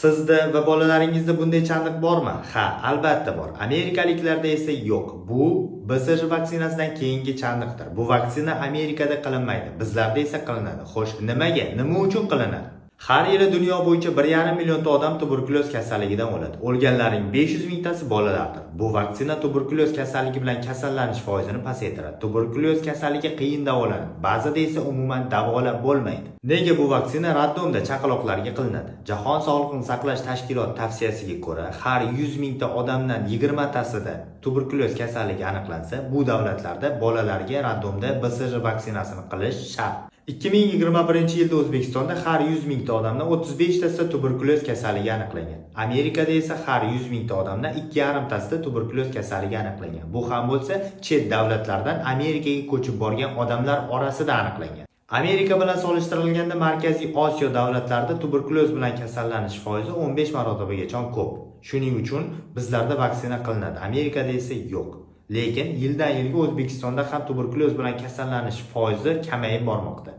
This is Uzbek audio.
Sizda va bolalaringizda bunday chandiq bormi? Ha, albatta bor. Amerikaliklarda esa yo'q. Bu BCG vaksinasidan keyingi chandiqdir. Bu vaksina Amerikada qilinmaydi, bizlarda esa qilinadi. Xo'sh, nimaga? Nima uchun qilinadi? Har yili dunyo bo'yicha 1,5 millionta odam tuberkulyoz kasalligidan o'ladi. O'lganlarning 500 mingtasi bolalardir. Bu vaksina tuberkulyoz kasalligi bilan kasallanish foizini pasaytiradi. Tuberkulyoz kasalligi qiyin davolanadi, ba'zida esa umuman davolab bo'lmaydi. Nega bu vaksina raddomda chaqaloqlarga qilinadi? Jahon Sog'liqni saqlash tashkiloti tavsiyasiga ko'ra, har 100 mingta odamdan 20 tasida tuberkulyoz kasalligi aniqlansa, bu davlatlarda bolalarga raddomda BCG vaksinasini qilish shart. 2021-yilda O'zbekistonda har 100 mingta odamdan 35 tasida tuberkulyoz kasalligi aniqlangan. Amerikada esa har 100 mingta odamdan 2,5 tasida tuberkulyoz kasalligi aniqlangan. Bu ham bo'lsa, chet davlatlardan Amerikaga ko'chib borgan odamlar orasida aniqlangan. Amerika bilan solishtirilganda Markaziy Osiyo davlatlarida tuberkulyoz bilan kasallanish foizi 15 marotabagacha ko'p. Shuning uchun bizlarda vaksina qilinadi, Amerikada esa yo'q. Lekin yildan yilga O'zbekistonda ham tuberkulyoz bilan kasallanish foizi kamayib bormoqda.